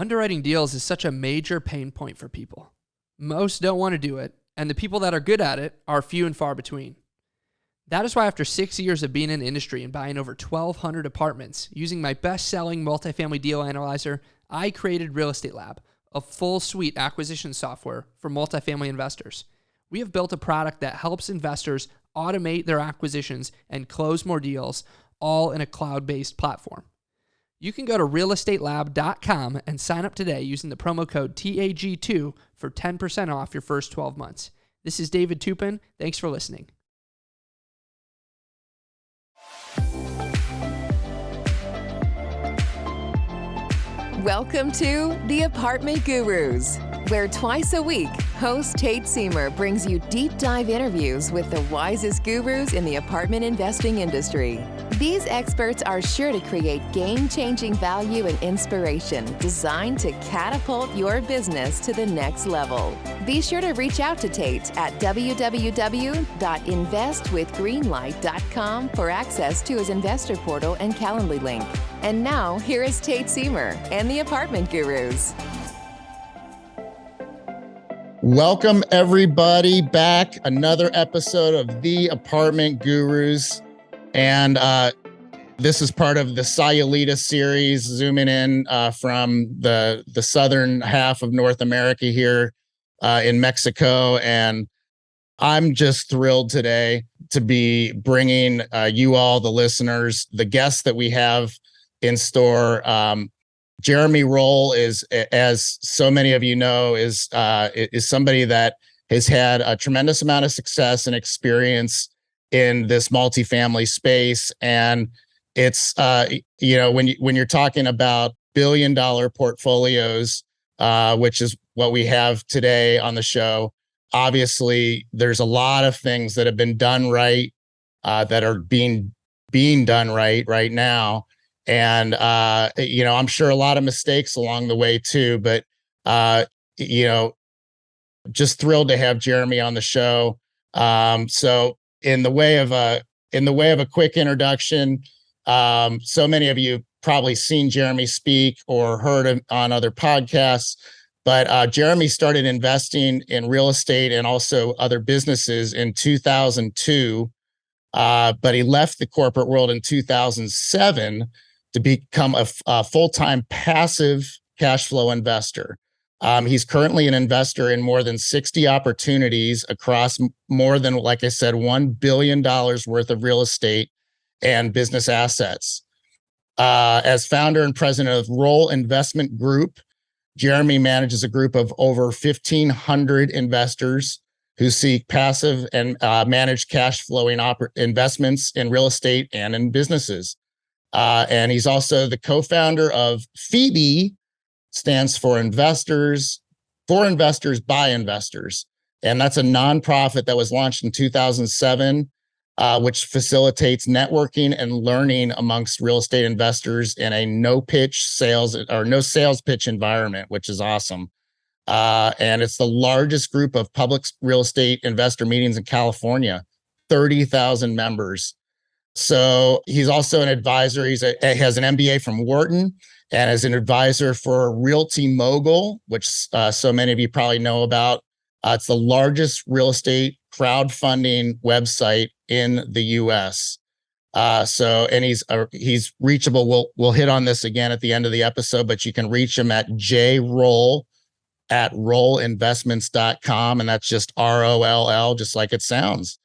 Underwriting deals is such a major pain point for people. Most don't want to do it, and the people that are good at it are few and far between. That is why after 6 years of being in the industry and buying over 1,200 apartments, using my best-selling multifamily deal analyzer, I created Real Estate Lab, a full suite acquisition software for multifamily investors. We have built a product that helps investors automate their acquisitions and close more deals, all in a cloud-based platform. You can go to realestatelab.com and sign up today using the promo code TAG2 for 10% off your first 12 months. This is David Tupin. Thanks for listening. Welcome to The Apartment Gurus, where twice a week, host Tate Siemer brings you deep dive interviews with the wisest gurus in the apartment investing industry. These experts are sure to create game-changing value and inspiration designed to catapult your business to the next level. Be sure to reach out to Tate at www.investwithgreenlight.com for access to his investor portal and Calendly link. And now, here is Tate Siemer and the Apartment Gurus. Welcome, everybody, back. Another episode of The Apartment Gurus. And this is part of the Sayulita series, zooming in from the southern half of North America here in Mexico. And I'm just thrilled today to be bringing you all, the listeners, the guests that we have in store. Jeremy Roll is, as so many of you know, is somebody that has had a tremendous amount of success and experience in this multifamily space. And it's, when you're talking about billion-dollar portfolios, which is what we have today on the show, obviously there's a lot of things that have been done right, that are being done right now. And, I'm sure a lot of mistakes along the way too, but, just thrilled to have Jeremy on the show. So in the way of a quick introduction, so many of you probably seen Jeremy speak or heard him on other podcasts, but Jeremy started investing in real estate and also other businesses in 2002. But he left the corporate world in 2007 to become a full-time passive cash flow investor. He's currently an investor in more than 60 opportunities across more than, like I said, $1 billion worth of real estate and business assets. As founder and president of Roll Investment Group, Jeremy manages a group of over 1,500 investors who seek passive and managed cash flowing investments in real estate and in businesses. And he's also the co-founder of Phoebe, stands for Investors by Investors. And that's a nonprofit that was launched in 2007, which facilitates networking and learning amongst real estate investors in a no sales pitch environment, which is awesome. And it's the largest group of public real estate investor meetings in California, 30,000 members. So he's also an advisor. He has an MBA from Wharton and is an advisor for Realty Mogul, which so many of you probably know about. It's the largest real estate crowdfunding website in the U.S. And he's reachable. We'll hit on this again at the end of the episode, but you can reach him at jroll@rollinvestments.com, and that's just ROLL, just like it sounds.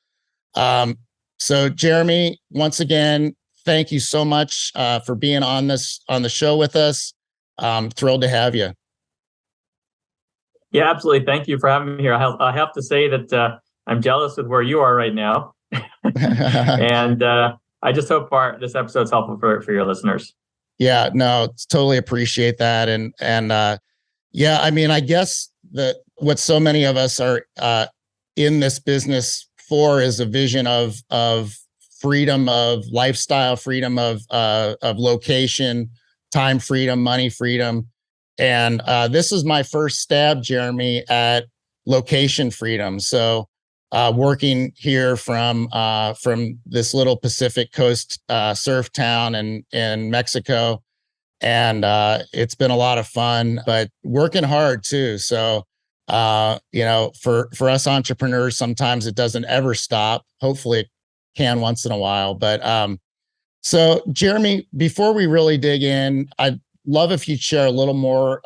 So Jeremy, once again, thank you so much for being on the show with us. Thrilled to have you. Yeah, absolutely. Thank you for having me here. I have to say that I'm jealous with where you are right now. And I just hope this episode's helpful for your listeners. Yeah, no, totally appreciate that. And yeah, I mean, I guess what so many of us are in this business for is a vision of freedom of lifestyle, freedom of location, time freedom, money freedom. And this is my first stab, Jeremy, at location freedom. So working here from this little Pacific Coast surf town in Mexico, And it's been a lot of fun, but working hard too. So, for us entrepreneurs, sometimes it doesn't ever stop. Hopefully it can once in a while. But so Jeremy, before we really dig in, I'd love if you'd share a little more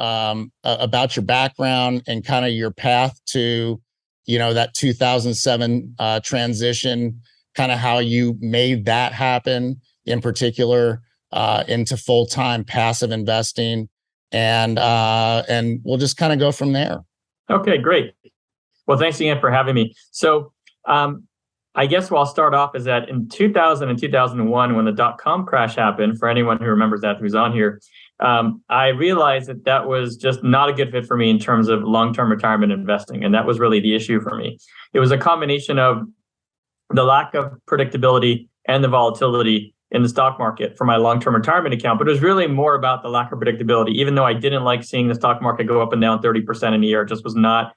about your background and kind of your path to, that 2007 transition, kind of how you made that happen in particular into full-time passive investing, and we'll just kind of go from there. Okay, great. Well, thanks again for having me. So I guess what I'll start off is that in 2000 and 2001, when the dot-com crash happened, for anyone who remembers that who's on here, I realized that was just not a good fit for me in terms of long-term retirement investing. And that was really the issue for me. It was a combination of the lack of predictability and the volatility in the stock market for my long-term retirement account. But it was really more about the lack of predictability. Even though I didn't like seeing the stock market go up and down 30% in a year, it just was not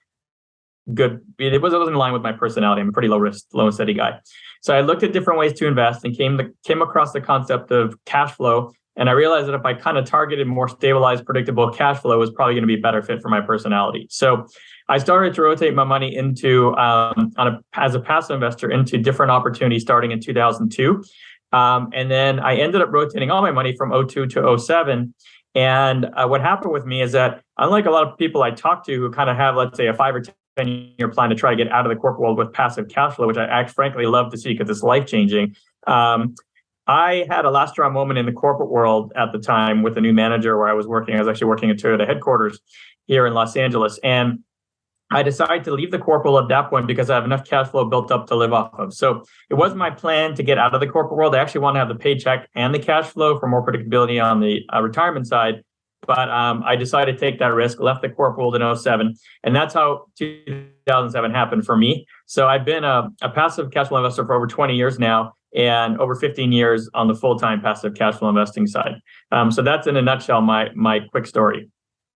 good. It wasn't in line with my personality. I'm a pretty low risk, low and steady guy. So I looked at different ways to invest and came across the concept of cash flow. And I realized that if I kind of targeted more stabilized, predictable cash flow, it was probably going to be a better fit for my personality. So I started to rotate my money into, as a passive investor, into different opportunities starting in 2002. And then I ended up rotating all my money from 02 to 07. And what happened with me is that, unlike a lot of people I talk to who kind of have, let's say, a 5 or 10-year plan to try to get out of the corporate world with passive cash flow, which I frankly love to see because it's life-changing. I had a last straw moment in the corporate world at the time with a new manager where I was working. I was actually working at Toyota headquarters here in Los Angeles. And I decided to leave the corporate world at that point because I have enough cash flow built up to live off of. So it wasn't my plan to get out of the corporate world. I actually want to have the paycheck and the cash flow for more predictability on the retirement side. But I decided to take that risk, left the corporate world in 07. And that's how 2007 happened for me. So I've been a passive cash flow investor for over 20 years now, and over 15 years on the full-time passive cash flow investing side. So that's in a nutshell my quick story.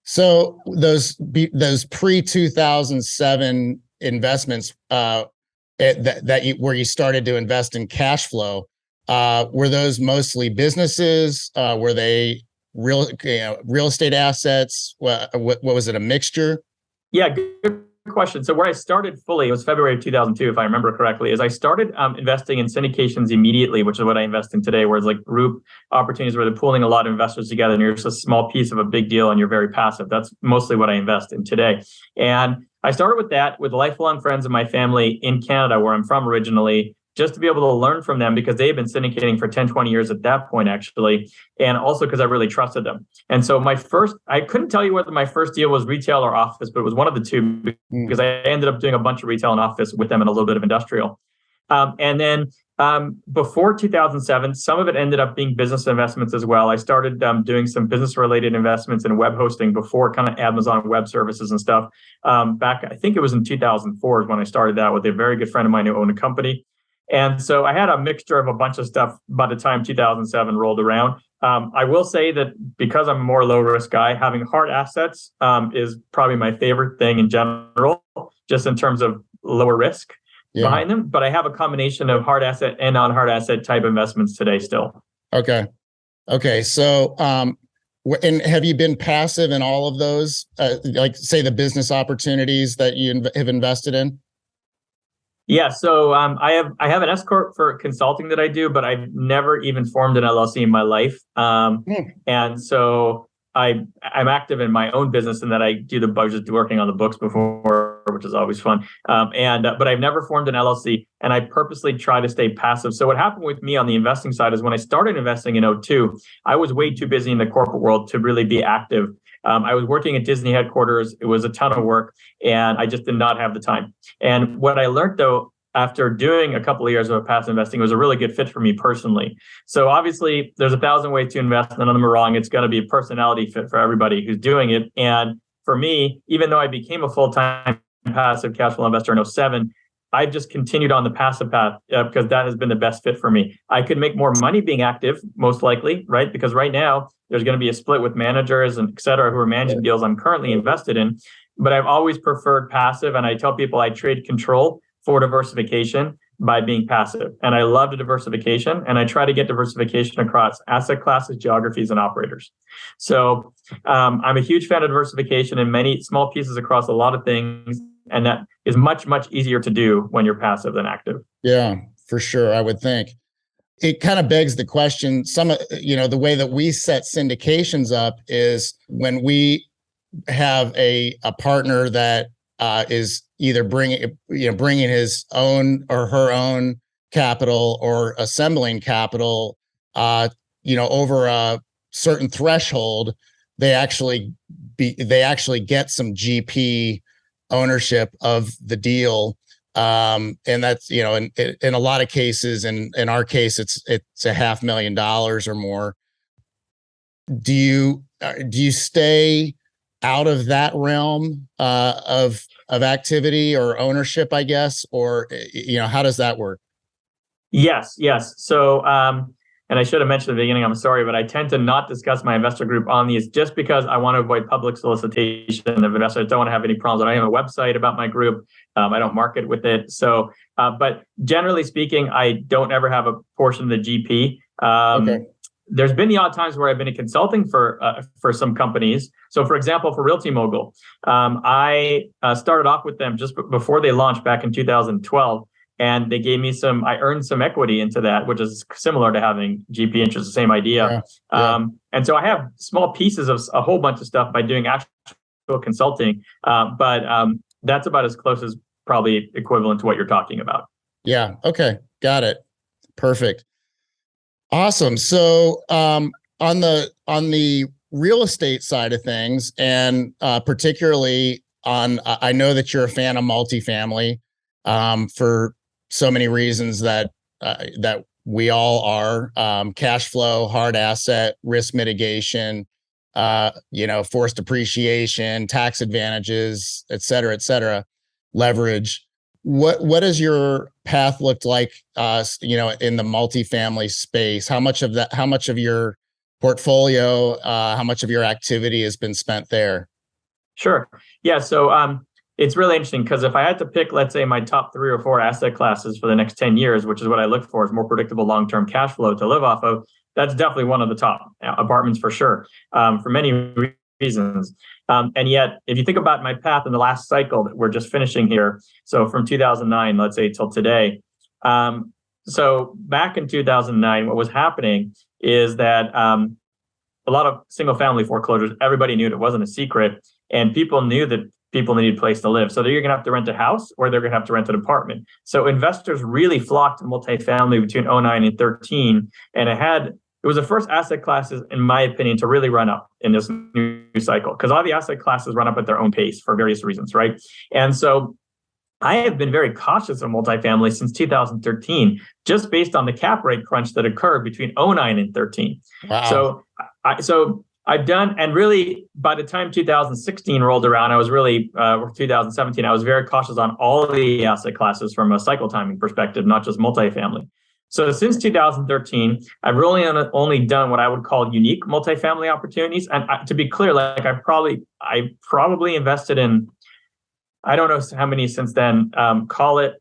So those pre-2007 investments where you started to invest in cash flow, were those mostly businesses? Were they real estate assets? What was it, a mixture? Yeah, good question. So where I started fully, it was February of 2002, if I remember correctly, is I started investing in syndications immediately, which is what I invest in today, where it's like group opportunities where they're pooling a lot of investors together and you're just a small piece of a big deal and you're very passive. That's mostly what I invest in today. And I started with that with lifelong friends of my family in Canada, where I'm from originally, just to be able to learn from them because they've been syndicating for 10, 20 years at that point, actually. And also because I really trusted them. And so I couldn't tell you whether my first deal was retail or office, but it was one of the two because I ended up doing a bunch of retail and office with them and a little bit of industrial. And then before 2007, some of it ended up being business investments as well. I started doing some business related investments in web hosting before kind of Amazon Web Services and stuff. Back, I think it was in 2004 is when I started that with a very good friend of mine who owned a company. And so I had a mixture of a bunch of stuff by the time 2007 rolled around. I will say that because I'm a more low risk guy, having hard assets is probably my favorite thing in general, just in terms of lower risk behind them. But I have a combination of hard asset and non-hard asset type investments today still. Okay. So, and have you been passive in all of those, like say the business opportunities that you have invested in? Yeah, so I have an S corp for consulting that I do, but I've never even formed an LLC in my life. And so I'm active in my own business in that I was just working on the books before, which is always fun. But I've never formed an LLC, and I purposely try to stay passive. So what happened with me on the investing side is when I started investing in 2002, I was way too busy in the corporate world to really be active. I was working at Disney headquarters. It was a ton of work, and I just did not have the time. And what I learned, though, after doing a couple of years of passive investing, was a really good fit for me personally. So obviously, there's 1,000 ways to invest. None of them are wrong. It's going to be a personality fit for everybody who's doing it. And for me, even though I became a full-time passive cash flow investor in 2007, I've just continued on the passive path because that has been the best fit for me. I could make more money being active, most likely, right? Because right now, there's going to be a split with managers and et cetera who are managing deals I'm currently invested in. But I've always preferred passive. And I tell people I trade control for diversification. by being passive. And I love the diversification, and I try to get diversification across asset classes, geographies, and operators. So I'm a huge fan of diversification in many small pieces across a lot of things. And that is much, much easier to do when you're passive than active. Yeah, for sure. I would think it kind of begs the question. The way that we set syndications up is when we have a partner that is either bringing his own or her own capital or assembling capital, over a certain threshold, they actually get some GP ownership of the deal. And that's, in a lot of cases, and in our case, it's $500,000 or more. Do you stay out of that realm of activity or ownership, I guess, or how does that work? Yes. So, and I should have mentioned at the beginning, I'm sorry, but I tend to not discuss my investor group on these just because I want to avoid public solicitation of investors. I don't want to have any problems. I don't have a website about my group. I don't market with it. So, but generally speaking, I don't ever have a portion of the GP. Okay. There's been the odd times where I've been in consulting for some companies. So, for example, for Realty Mogul, I started off with them just before they launched back in 2012. And they gave me I earned some equity into that, which is similar to having GP interest, the same idea. Yeah. And so I have small pieces of a whole bunch of stuff by doing actual consulting. But that's about as close as probably equivalent to what you're talking about. Yeah. Okay. Got it. Perfect. Awesome. So on the real estate side of things, and particularly I know that you're a fan of multifamily for so many reasons that we all are, cash flow, hard asset, risk mitigation, forced depreciation, tax advantages, et cetera, leverage. What does your path look like, in the multifamily space? How much of your portfolio, how much of your activity has been spent there? Sure. Yeah. So, it's really interesting because if I had to pick, let's say, my top 3 or 4 asset classes for the next 10 years, which is what I look for, is more predictable long-term cash flow to live off of, that's definitely one of the top. Apartments for sure, for many reasons. And yet, if you think about my path in the last cycle that we're just finishing here, so from 2009, let's say, till today. So back in 2009, what was happening is that a lot of single-family foreclosures, everybody knew it wasn't a secret, and people knew that people needed a place to live. So they're going to have to rent a house or they're going to have to rent an apartment. So investors really flocked to multifamily between 2009 and 2013. And it was the first asset classes, in my opinion, to really run up in this new cycle, because all the asset classes run up at their own pace for various reasons, right? And so I have been very cautious of multifamily since 2013, just based on the cap rate crunch that occurred between 2009 and 2013. Wow. So I've done, and really by the time 2016 rolled around, I was really, 2017, I was very cautious on all of the asset classes from a cycle timing perspective, not just multifamily. So since 2013, I've really only done what I would call unique multifamily opportunities. And to be clear, like I probably invested in, I don't know how many since then, call it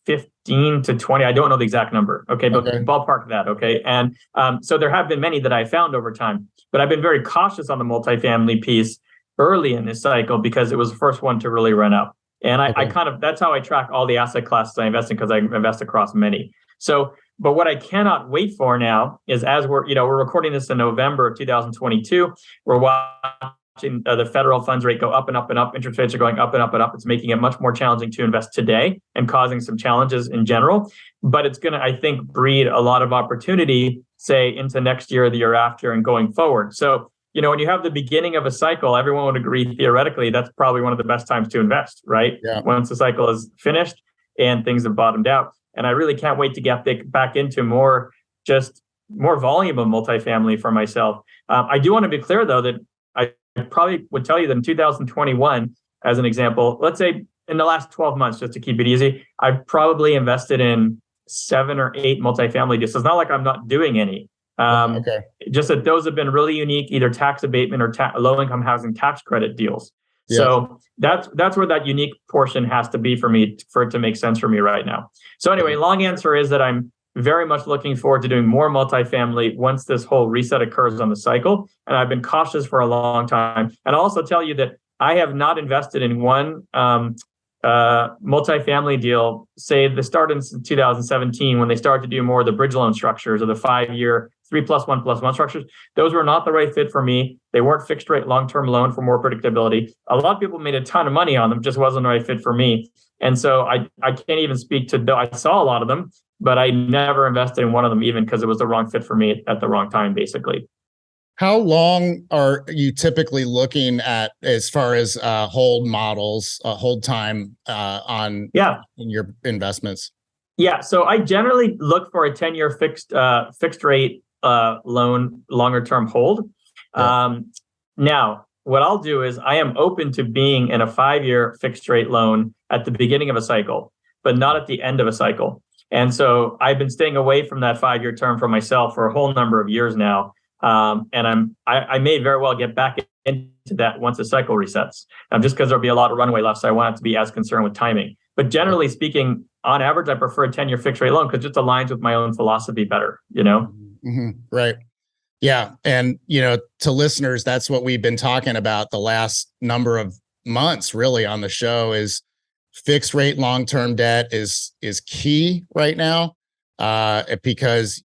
15 to 20. I don't know the exact number. Okay. But ballpark that. Okay. And so there have been many that I found over time, but I've been very cautious on the multifamily piece early in this cycle because it was the first one to really run up. And I that's how I track all the asset classes I invest in, because I invest across many. So, but what I cannot wait for now is, as we're recording this in November of 2022, we're watching the federal funds rate go up and up and up. Interest rates are going up and up and up. It's making it much more challenging to invest today and causing some challenges in general. But it's going to, I think, breed a lot of opportunity, say, into next year, the year after, and going forward. So, when you have the beginning of a cycle, everyone would agree theoretically that's probably one of the best times to invest, right? Yeah. Once the cycle is finished and things have bottomed out. And I really can't wait to get back into more volume of multifamily for myself. I do want to be clear, though, that I probably would tell you that in 2021, as an example, let's say in the last 12 months, just to keep it easy, I've probably invested in 7 or 8 multifamily deals. So it's not like I'm not doing any. Just that those have been really unique, either tax abatement or low-income housing tax credit deals. So that's where that unique portion has to be for me, for it to make sense for me right now. So anyway, long answer is that I'm very much looking forward to doing more multifamily once this whole reset occurs on the cycle. And I've been cautious for a long time. And I'll also tell you that I have not invested in one multifamily deal, say the start in 2017, when they started to do more of the bridge loan structures or the 5-year 3+1+1 structures. Those were not the right fit for me. They weren't fixed rate long-term loan for more predictability. A lot of people made a ton of money on them, just wasn't the right fit for me. And so I can't even speak to, I saw a lot of them, but I never invested in one of them, even because it was the wrong fit for me at the wrong time, basically. How long are you typically looking at as far as hold models, hold time on in your investments? Yeah, so I generally look for a 10-year fixed rate loan, longer term hold. Now, what I'll do is I am open to being in a 5-year fixed rate loan at the beginning of a cycle, but not at the end of a cycle. And so I've been staying away from that 5-year term for myself for a whole number of years now. And I may very well get back into that once the cycle resets, just because there'll be a lot of runway left. So I want to be as concerned with timing. But generally speaking, on average, I prefer a 10-year fixed rate loan because it just aligns with my own philosophy better, Right. Yeah. And, to listeners, that's what we've been talking about the last number of months really on the show is fixed rate long-term debt is key right now because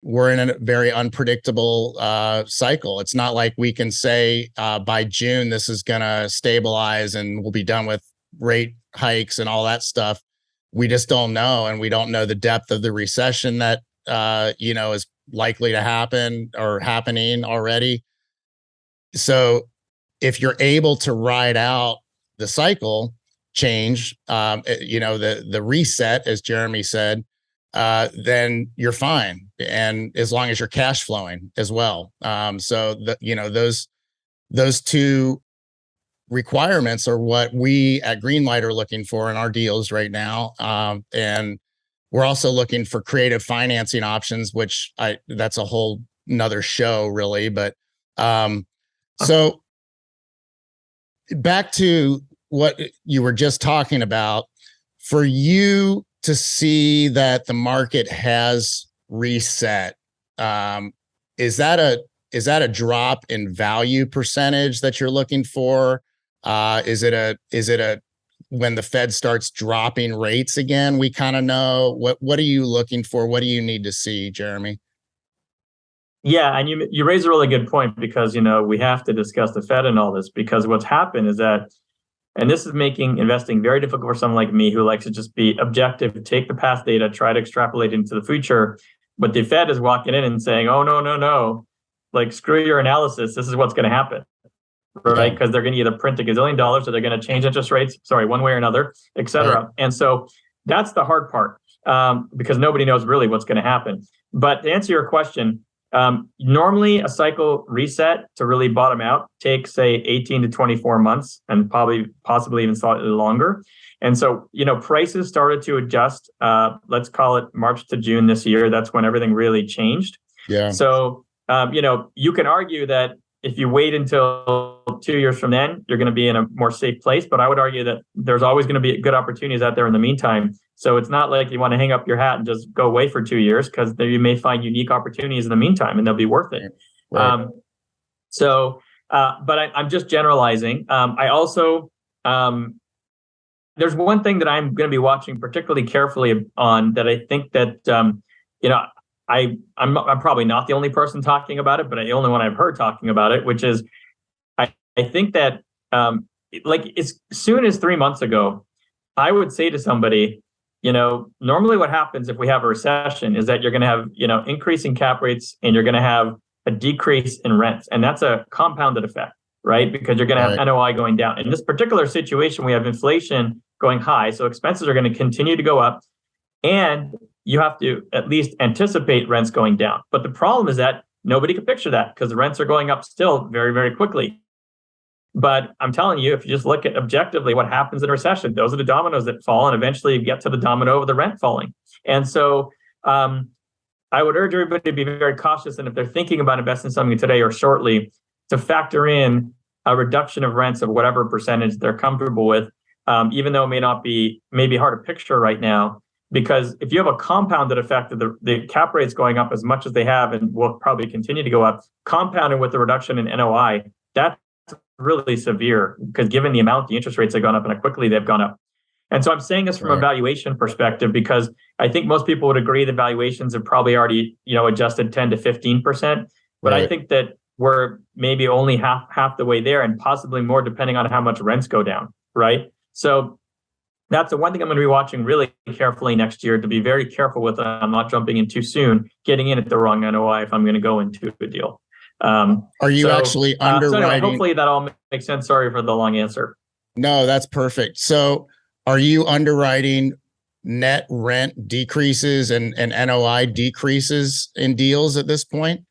we're in a very unpredictable cycle. It's not like we can say by June, this is going to stabilize and we'll be done with rate hikes and all that stuff. We just don't know. And we don't know the depth of the recession that, is likely to happen or happening already. So if you're able to ride out the cycle change, the reset, as Jeremy said, then you're fine. And as long as you're cash flowing as well. So those two requirements are what we at Greenlight are looking for in our deals right now. And we're also looking for creative financing options, which that's a whole nother show really. But so back to what you were just talking about, for you to see that the market has reset, is that a drop in value percentage that you're looking for? Is it a when the Fed starts dropping rates again, we kind of know what are you looking for? What do you need to see, Jeremy? Yeah, and you raise a really good point because we have to discuss the Fed and all this, because what's happened is that, and this is making investing very difficult for someone like me who likes to just be objective, take the past data, try to extrapolate into the future. But the Fed is walking in and saying, oh, no, like screw your analysis. This is what's going to happen, right? Because they're going to either print $1 gazillion or they're going to change interest rates, one way or another, et cetera. Right. And so that's the hard part because nobody knows really what's going to happen. But to answer your question, normally a cycle reset to really bottom out takes, say, 18 to 24 months and possibly even slightly longer. And so, prices started to adjust, let's call it March to June this year. That's when everything really changed. Yeah. So, you can argue that if you wait until 2 years from then, you're going to be in a more safe place. But I would argue that there's always going to be good opportunities out there in the meantime. So it's not like you want to hang up your hat and just go away for 2 years, because you may find unique opportunities in the meantime and they'll be worth it. Right. But I'm just generalizing. I also, there's one thing that I'm going to be watching particularly carefully on that I think that, I'm probably not the only person talking about it, but the only one I've heard talking about it, which is I think that as soon as 3 months ago, I would say to somebody, normally what happens if we have a recession is that you're going to have, increasing cap rates and you're going to have a decrease in rents. And that's a compounded effect, right? Because you're going to have NOI going down. In this particular situation, we have inflation going high. So expenses are going to continue to go up. And you have to at least anticipate rents going down. But the problem is that nobody can picture that because the rents are going up still very, very quickly. But I'm telling you, if you just look at objectively what happens in a recession, those are the dominoes that fall, and eventually you get to the domino of the rent falling. And so I would urge everybody to be very cautious. And if they're thinking about investing in something today or shortly, to factor in a reduction of rents of whatever percentage they're comfortable with, even though it may be hard to picture right now. Because if you have a compounded effect of the cap rates going up as much as they have and will probably continue to go up, compounded with the reduction in NOI, that's really severe, because given the amount the interest rates have gone up and how quickly they've gone up. And so I'm saying this from a valuation perspective, because I think most people would agree the valuations have probably already, adjusted 10 to 15%. But I think that we're maybe only half the way there, and possibly more depending on how much rents go down, right? So that's the one thing I'm going to be watching really carefully next year, to be very careful with. I'm not jumping in too soon, getting in at the wrong NOI if I'm going to go into a deal. Are you actually underwriting? So anyway, hopefully that all makes sense. Sorry for the long answer. No, that's perfect. So are you underwriting net rent decreases and NOI decreases in deals at this point?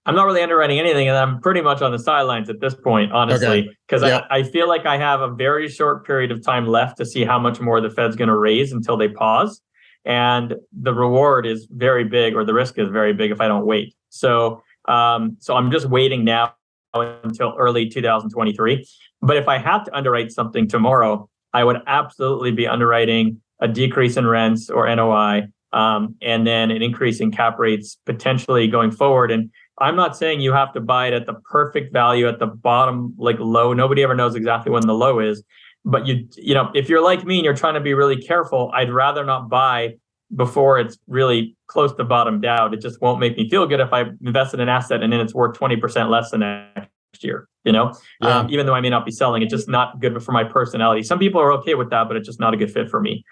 I'm not really underwriting anything, and I'm pretty much on the sidelines at this point, honestly, because I feel like I have a very short period of time left to see how much more the Fed's going to raise until they pause. And the reward is very big, or the risk is very big if I don't wait. So I'm just waiting now until early 2023. But if I had to underwrite something tomorrow, I would absolutely be underwriting a decrease in rents or NOI, and then an increase in cap rates potentially going forward. And I'm not saying you have to buy it at the perfect value at the bottom, like low. Nobody ever knows exactly when the low is. But if you're like me and you're trying to be really careful, I'd rather not buy before it's really close to bottomed out. It just won't make me feel good if I invest in an asset and then it's worth 20% less the next year. Even though I may not be selling, it's just not good for my personality. Some people are okay with that, but it's just not a good fit for me.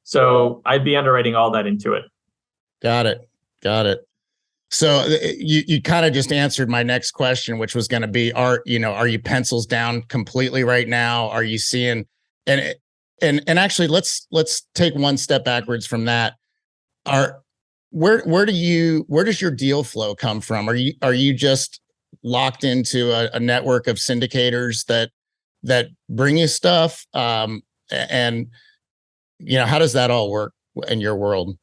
So I'd be underwriting all that into it. Got it. So you kind of just answered my next question, which was going to be, are you pencils down completely right now? Are you seeing, and actually let's take one step backwards from that. Where does your deal flow come from? Are you just locked into a network of syndicators that bring you stuff? And how does that all work in your world?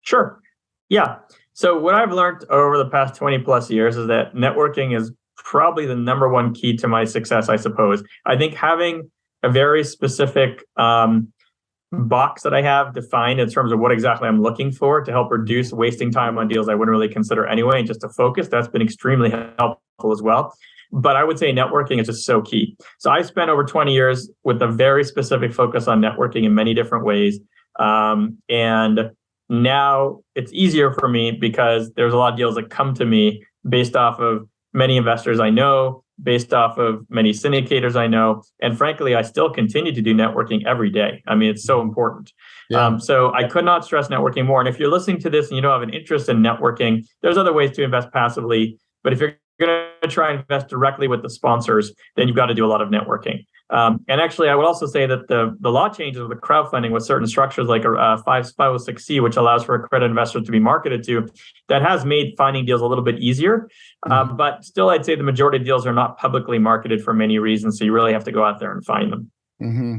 Sure. Yeah. So what I've learned over the past 20 plus years is that networking is probably the number one key to my success, I suppose. I think having a very specific box that I have defined in terms of what exactly I'm looking for to help reduce wasting time on deals I wouldn't really consider anyway, and just to focus, that's been extremely helpful as well. But I would say networking is just so key. So I spent over 20 years with a very specific focus on networking in many different ways. And now it's easier for me because there's a lot of deals that come to me based off of many investors I know, based off of many syndicators I know. And frankly, I still continue to do networking every day. I mean, it's so important. Yeah. So I could not stress networking more. And if you're listening to this and you don't have an interest in networking, there's other ways to invest passively. But if you're going to try and invest directly with the sponsors, then you've got to do a lot of networking. And actually, I would also say that the law changes with crowdfunding with certain structures like a 506C, which allows for accredited investors to be marketed to, that has made finding deals a little bit easier. But still, I'd say the majority of deals are not publicly marketed for many reasons. So you really have to go out there and find them. Mm-hmm.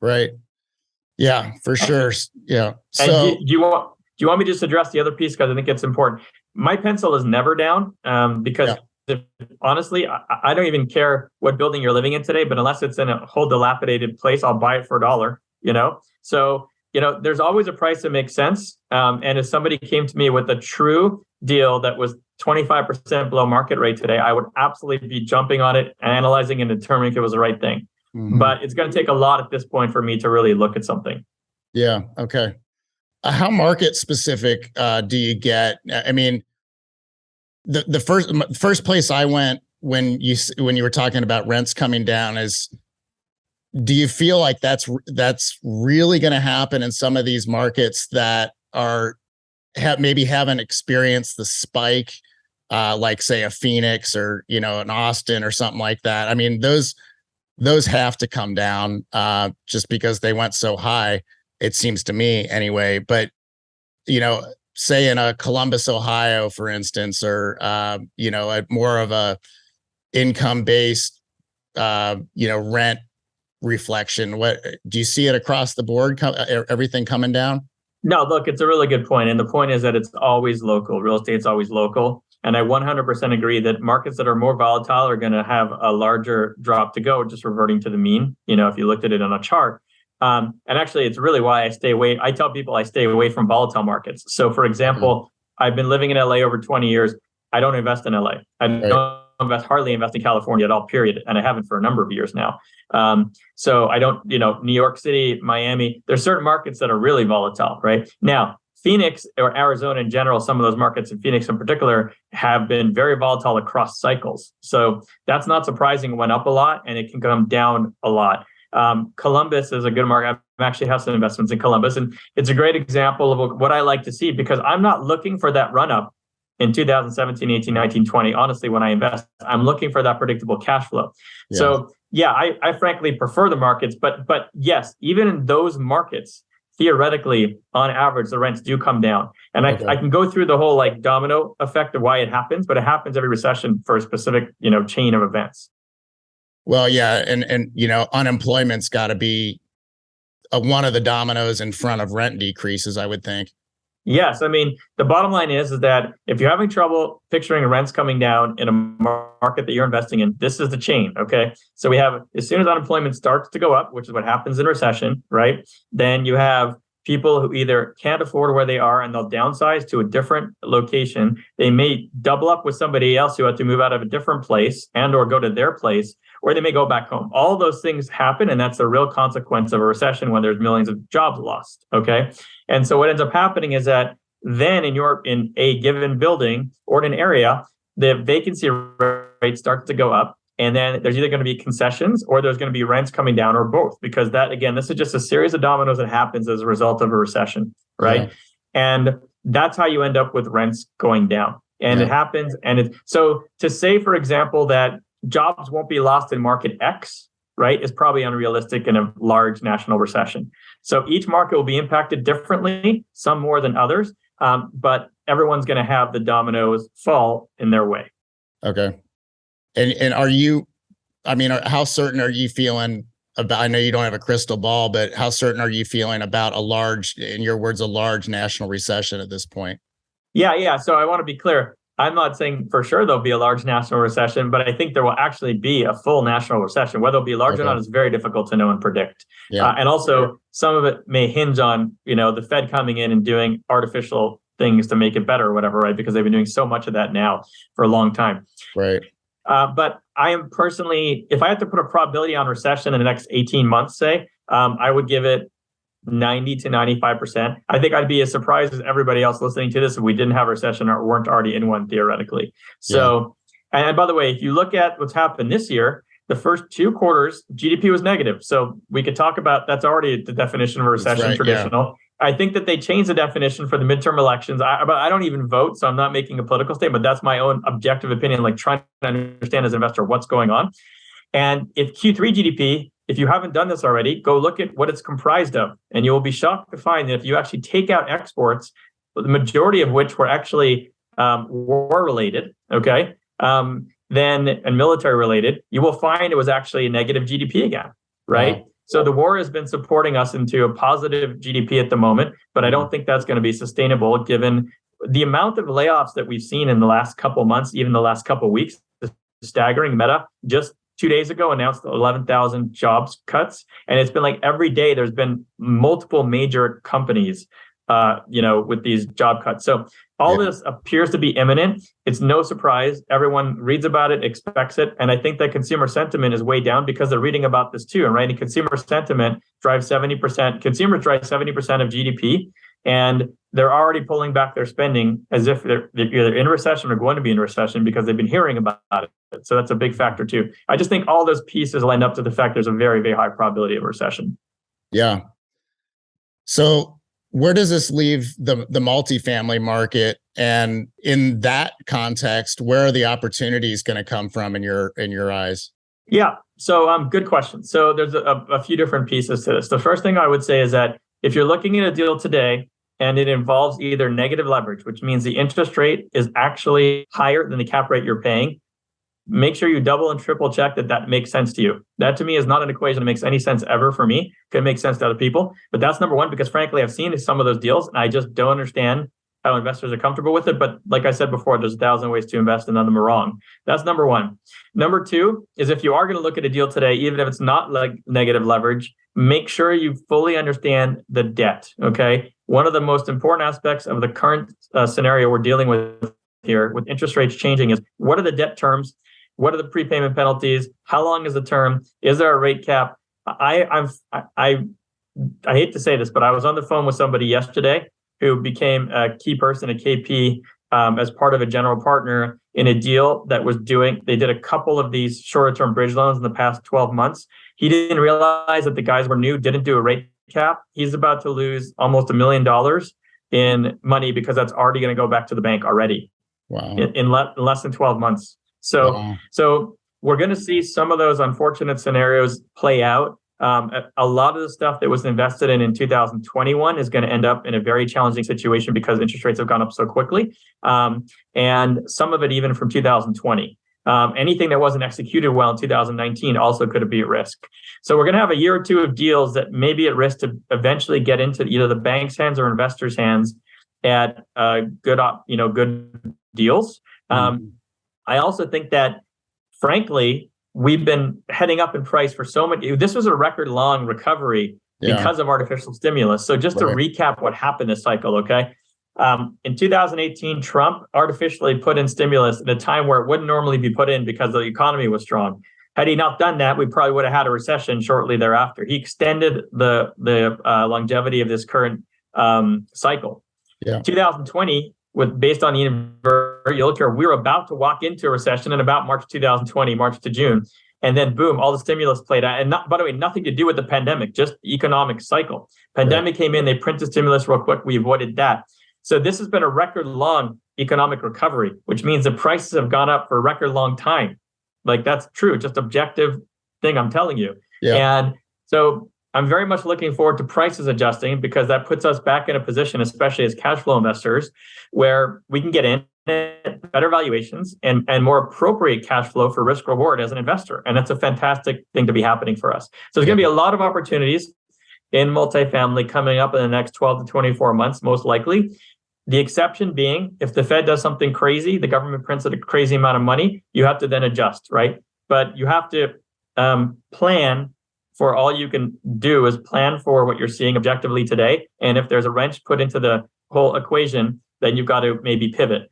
Right. Yeah, for sure. Yeah. So and do you want me to just address the other piece? Because I think it's important. My pencil is never down because honestly, I don't even care what building you're living in today, but unless it's in a whole dilapidated place, I'll buy it for $1, So, there's always a price that makes sense. And if somebody came to me with a true deal that was 25% below market rate today, I would absolutely be jumping on it, analyzing and determining if it was the right thing. Mm-hmm. But it's going to take a lot at this point for me to really look at something. Yeah. Okay. How market specific do you get? I mean, the first place I went when you were talking about rents coming down is, do you feel like that's really going to happen in some of these markets that maybe haven't experienced the spike, like say a Phoenix or an Austin or something like that? I mean, those have to come down just because they went so high, it seems to me anyway. But say in a Columbus, Ohio, for instance, or a more of a income-based rent reflection. What do you see it across the board? Everything coming down? No, look, it's a really good point. And the point is that it's always local. Real estate's always local. And I 100% agree that markets that are more volatile are going to have a larger drop to go, just reverting to the mean, if you looked at it on a chart. And actually, it's really why I stay away. I tell people I stay away from volatile markets. So, for example, I've been living in LA over 20 years. I don't invest in LA. I don't hardly invest in California at all, period. And I haven't for a number of years now. So I don't, New York City, Miami, there's certain markets that are really volatile, right? Now, Phoenix or Arizona in general, some of those markets in Phoenix in particular have been very volatile across cycles. So that's not surprising. It went up a lot and it can come down a lot. Columbus is a good market. I actually have some investments in Columbus, and it's a great example of what I like to see, because I'm not looking for that run up in 2017, 18, 19, 20. Honestly, when I invest, I'm looking for that predictable cash flow. Yeah. So yeah, I frankly prefer the markets, but yes, even in those markets, theoretically, on average, the rents do come down. And I can go through the whole domino effect of why it happens, but it happens every recession for a specific, chain of events. Well, yeah. And unemployment's got to be one of the dominoes in front of rent decreases, I would think. Yes. I mean, the bottom line is that if you're having trouble picturing rents coming down in a market that you're investing in, this is the chain. Okay. So we have, as soon as unemployment starts to go up, which is what happens in recession, right? Then you have people who either can't afford where they are and they'll downsize to a different location. They may double up with somebody else who had to move out of a different place and or go to their place, or they may go back home. All those things happen, and that's a real consequence of a recession when there's millions of jobs lost, okay? And so what ends up happening is that then in a given building or in an area, the vacancy rate starts to go up, and then there's either going to be concessions or there's going to be rents coming down, or both, because that, again, this is just a series of dominoes that happens as a result of a recession, right? Yeah. And that's how you end up with rents going down. And it happens, so to say, for example, that jobs won't be lost in market X, right, is probably unrealistic in a large national recession. So each market will be impacted differently, some more than others, but everyone's going to have the dominoes fall in their way. Okay. And how certain are you feeling about, I know you don't have a crystal ball, but how certain are you feeling about a large national recession at this point? Yeah. So I want to be clear. I'm not saying for sure there'll be a large national recession, but I think there will actually be a full national recession. Whether it'll be large or not is very difficult to know and predict. Yeah. And also, some of it may hinge on, the Fed coming in and doing artificial things to make it better or whatever, right? Because they've been doing so much of that now for a long time. Right. But I am personally, if I had to put a probability on recession in the next 18 months, say, I would give it 90 to 95%. I think I'd be as surprised as everybody else listening to this if we didn't have a recession or weren't already in one theoretically. So, and by the way, if you look at what's happened this year, the first 2 quarters, GDP was negative. So we could talk about, that's already the definition of a recession, traditional. Yeah. I think that they changed the definition for the midterm elections. But I don't even vote, so I'm not making a political statement. That's my own objective opinion, trying to understand as an investor what's going on. And if Q3 GDP, if you haven't done this already, go look at what it's comprised of. And you will be shocked to find that if you actually take out exports, the majority of which were actually war-related, and military-related, you will find it was actually a negative GDP again, right? Wow. So the war has been supporting us into a positive GDP at the moment, but I don't think that's going to be sustainable given the amount of layoffs that we've seen in the last couple of months, even the last couple of weeks. Is staggering. Meta just 2 days ago announced 11,000 jobs cuts. And it's been every day there's been multiple major companies, with these job cuts. So all this appears to be imminent. It's no surprise. Everyone reads about it, expects it. And I think that consumer sentiment is way down because they're reading about this too. And right, and consumer sentiment drives 70%. Consumers drive 70% of GDP. And they're already pulling back their spending as if they're either in recession or going to be in recession because they've been hearing about it. So that's a big factor too. I just think all those pieces line up to the fact there's a very, very high probability of recession. Yeah. So where does this leave the multifamily market? And in that context, where are the opportunities going to come from in your eyes? Yeah. So good question. So there's a few different pieces to this. The first thing I would say is that if you're looking at a deal today and it involves either negative leverage, which means the interest rate is actually higher than the cap rate you're paying, make sure you double and triple check that makes sense to you. That to me is not an equation that makes any sense ever for me. Could make sense to other people, but that's number one, because frankly, I've seen some of those deals and I just don't understand how investors are comfortable with it. But like I said before, there's 1,000 ways to invest and none of them are wrong. That's number one. Number two is if you are going to look at a deal today, even if it's not like negative leverage, make sure you fully understand the debt. Okay. One of the most important aspects of the current scenario we're dealing with here with interest rates changing is what are the debt terms? What are the prepayment penalties? How long is the term? Is there a rate cap? I hate to say this, but I was on the phone with somebody yesterday who became a key person at KP as part of a general partner in a deal that was they did a couple of these shorter term bridge loans in the past 12 months. He didn't realize that the guys were new, didn't do a rate cap. He's about to lose almost $1 million in money because that's already going to go back to the bank already. Wow. In less than 12 months. So we're going to see some of those unfortunate scenarios play out. A lot of the stuff that was invested in 2021 is going to end up in a very challenging situation because interest rates have gone up so quickly. And some of it even from 2020. Anything that wasn't executed well in 2019 also could be at risk. So we're going to have a year or two of deals that may be at risk to eventually get into either the bank's hands or investors' hands at good deals. I also think that, frankly, we've been heading up in price for so many. This was a record long recovery because of artificial stimulus. So just to recap what happened this cycle, okay? In 2018, Trump artificially put in stimulus at a time where it wouldn't normally be put in because the economy was strong. Had he not done that, we probably would have had a recession shortly thereafter. He extended the longevity of this current cycle. 2020, based on the yield curve, we were about to walk into a recession in about March 2020, March to June. And then boom, all the stimulus played out. And by the way, nothing to do with the pandemic, just the economic cycle. Pandemic came in, they printed stimulus real quick. We avoided that. So this has been a record long economic recovery, which means the prices have gone up for a record long time. Like that's true, just objective thing I'm telling you. And so I'm very much looking forward to prices adjusting because that puts us back in a position, especially as cash flow investors, where we can get in at better valuations and more appropriate cash flow for risk reward as an investor. And that's a fantastic thing to be happening for us. So there's going to be a lot of opportunities in multifamily coming up in the next 12 to 24 months, most likely. The exception being, if the Fed does something crazy, the government prints a crazy amount of money, you have to then adjust, right? But you have to plan for all you can do is plan for what you're seeing objectively today. And if there's a wrench put into the whole equation, then you've got to maybe pivot.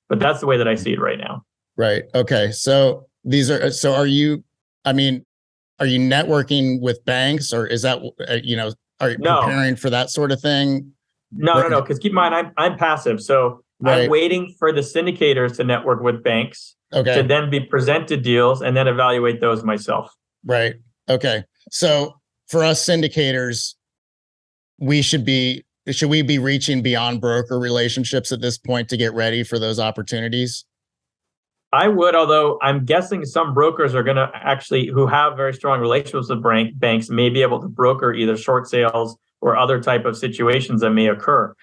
But that's the way that I see it right now. Right. Okay. So are you networking with banks, or is that, are you preparing for that sort of thing? No. Because keep in mind, I'm passive. So I'm waiting for the syndicators to network with banks to then be presented deals and then evaluate those myself. Right. Okay. So for us syndicators, should we be reaching beyond broker relationships at this point to get ready for those opportunities? I would, although I'm guessing some brokers are going to actually, who have very strong relationships with banks, may be able to broker either short sales or other type of situations that may occur.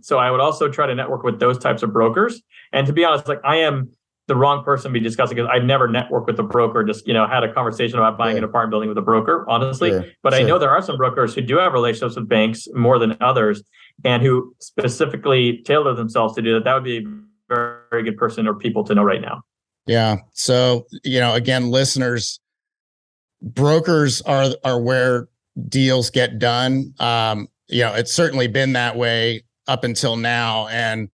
So I would also try to network with those types of brokers. And to be honest, like I am the wrong person to be discussing because I've never networked with a broker, just, had a conversation about buying an apartment building with a broker, honestly. But I know there are some brokers who do have relationships with banks more than others and who specifically tailor themselves to do that. That would be a very, very good person or people to know right now. Yeah. So, again, listeners, brokers are where deals get done. It's certainly been that way up until now. And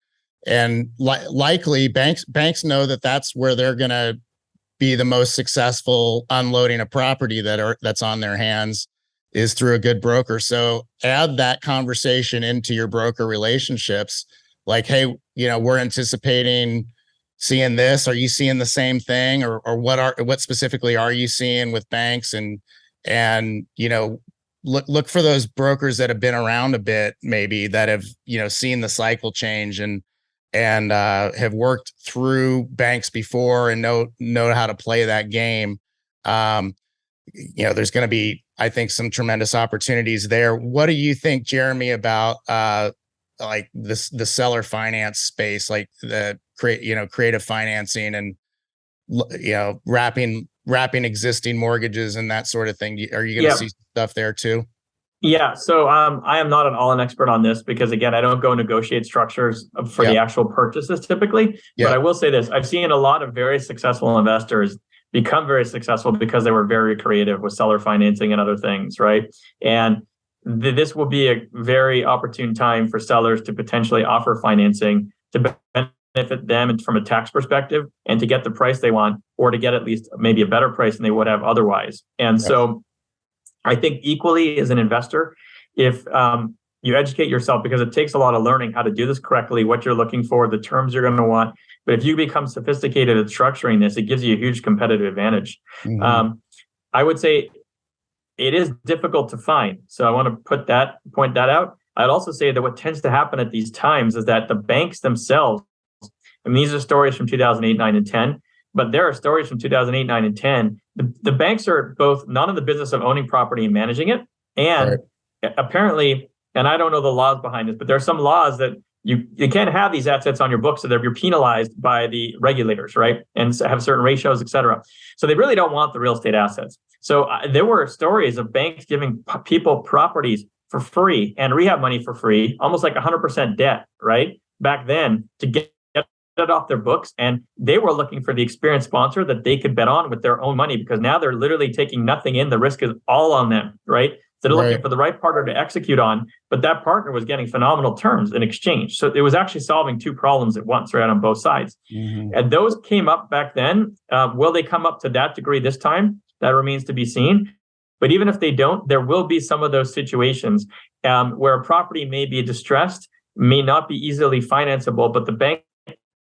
likely banks know that that's where they're going to be the most successful unloading a property that's on their hands is through a good broker. So add that conversation into your broker relationships. Like, hey, we're anticipating seeing this. Are you seeing the same thing, or what specifically are you seeing with banks? And look for those brokers that have been around a bit, maybe that have seen the cycle change and have worked through banks before and know how to play that game. There's going to be, I think, some tremendous opportunities there. What do you think, Jeremy, about like the seller finance space, like the creative financing and wrapping existing mortgages and that sort of thing? Are you going to see stuff there too? Yeah, so I am not an all-in expert on this because, again, I don't go negotiate structures for the actual purchases typically. But I will say this: I've seen a lot of very successful investors become very successful because they were very creative with seller financing and other things, right? And this will be a very opportune time for sellers to potentially offer financing to benefit them from a tax perspective and to get the price they want, or to get at least maybe a better price than they would have otherwise. And so I think equally as an investor, if you educate yourself, because it takes a lot of learning how to do this correctly, what you're looking for, the terms you're going to want. But if you become sophisticated at structuring this, it gives you a huge competitive advantage. I would say it is difficult to find. So I want to point that out. I'd also say that what tends to happen at these times is that the banks themselves, I mean, these are stories from 2008, 9, and 10, but there are stories from 2008, 9, and 10. The banks are both not in the business of owning property and managing it. And apparently, and I don't know the laws behind this, but there are some laws that you can't have these assets on your books, so you're penalized by the regulators, right? And have certain ratios, et cetera. So they really don't want the real estate assets. So there were stories of banks giving people properties for free and rehab money for free, almost like 100% debt, right? Back then, to get it off their books. And they were looking for the experienced sponsor that they could bet on with their own money, because now they're literally taking nothing in. The risk is all on them, right? So they're looking for the right partner to execute on, but that partner was getting phenomenal terms in exchange. So it was actually solving two problems at once, right, on both sides. And those came up back then. Will they come up to that degree this time? That remains to be seen. But even if they don't, there will be some of those situations where a property may be distressed, may not be easily financeable, but the bank